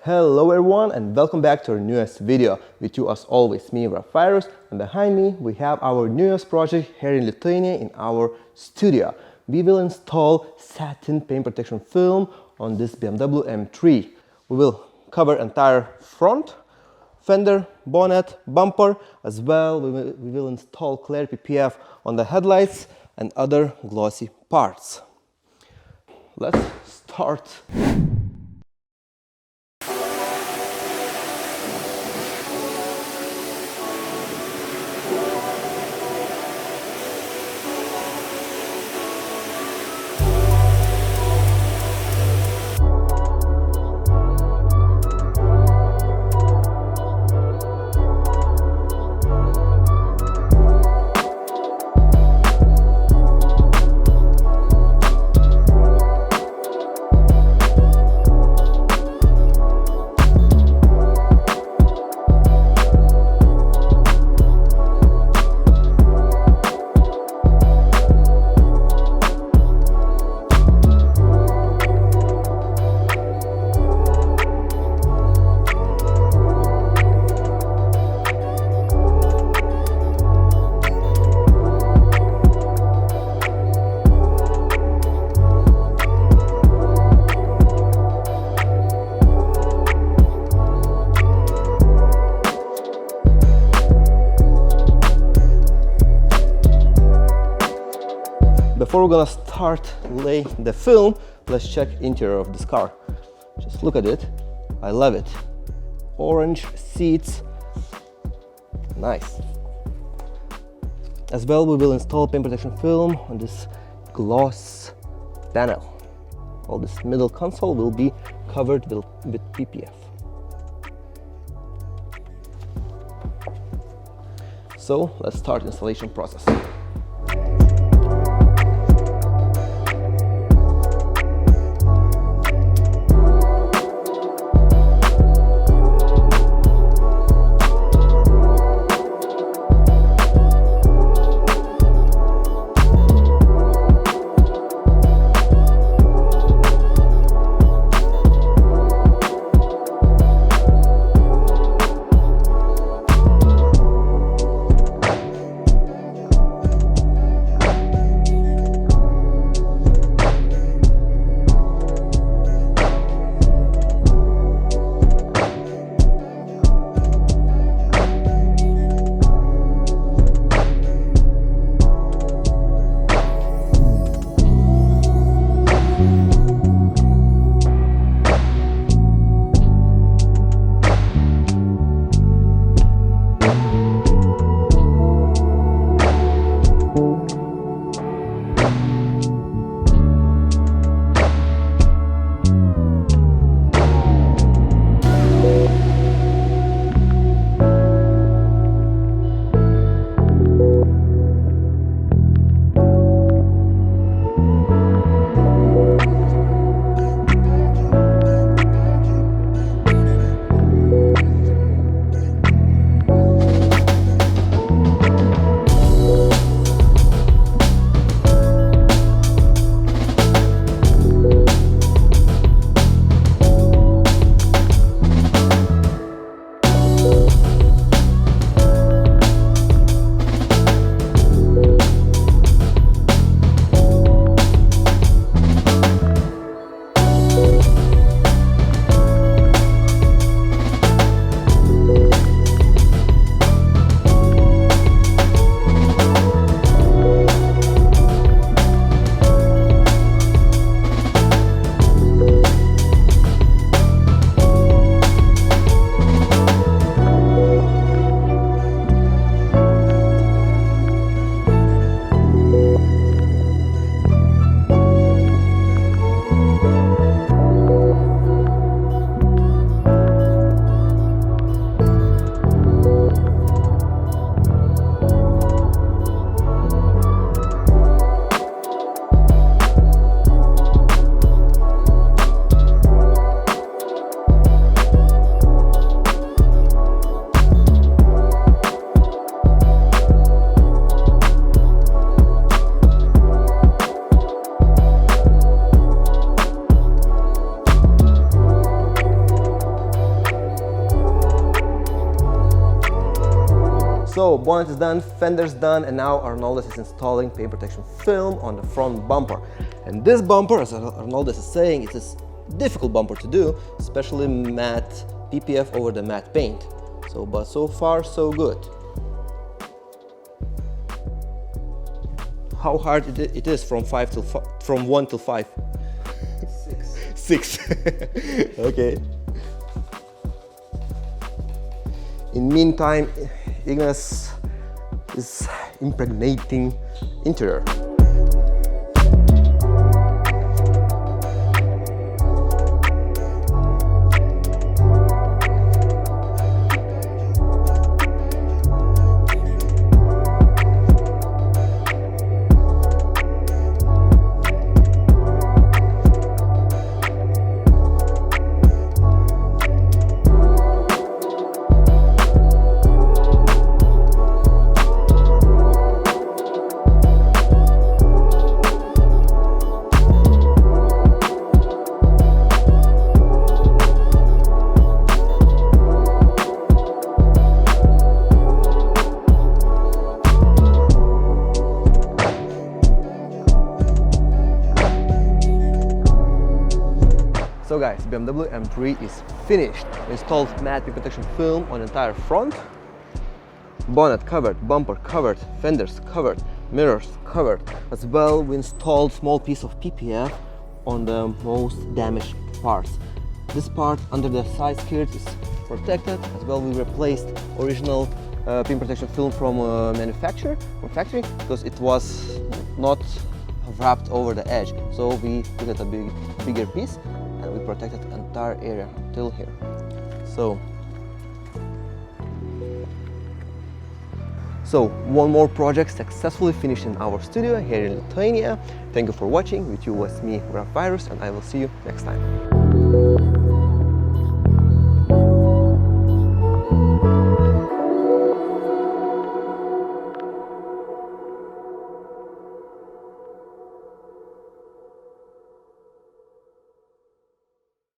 Hello everyone and welcome back to our newest video. With you as always, me, Rafairus, and behind me we have our newest project here in Lithuania in our studio. We will install Satin Paint Protection Film on this BMW M3. We will cover entire front, fender, bonnet, bumper, as well we will install clear PPF on the headlights and other glossy parts. Let's start. Before we're gonna start lay the film, let's check interior of this car. Just look at it. I love it. Orange seats, nice. As well, we will install paint protection film on this gloss panel. All this middle console will be covered with PPF. So let's start installation process. So bonnet is done, fender's done, and now Arnoldus is installing paint protection film on the front bumper. And this bumper, as Arnoldus is saying, it is a difficult bumper to do, especially matte PPF over the matte paint. So, but so far so good. How hard it is from 1 to 5? 6. Okay. In meantime, Ignas is impregnating interior. So guys, BMW M3 is finished. We installed matte paint protection film on the entire front. Bonnet covered, bumper covered, fenders covered, mirrors covered. As well, we installed small piece of PPF on the most damaged parts. This part under the side skirt is protected. As well, we replaced original paint protection film from factory, because it was not wrapped over the edge. So we put it a bigger piece, and we protected the entire area till here. So one more project successfully finished in our studio here in Lithuania. Thank you for watching. With you was me, Virus, and I will see you next time.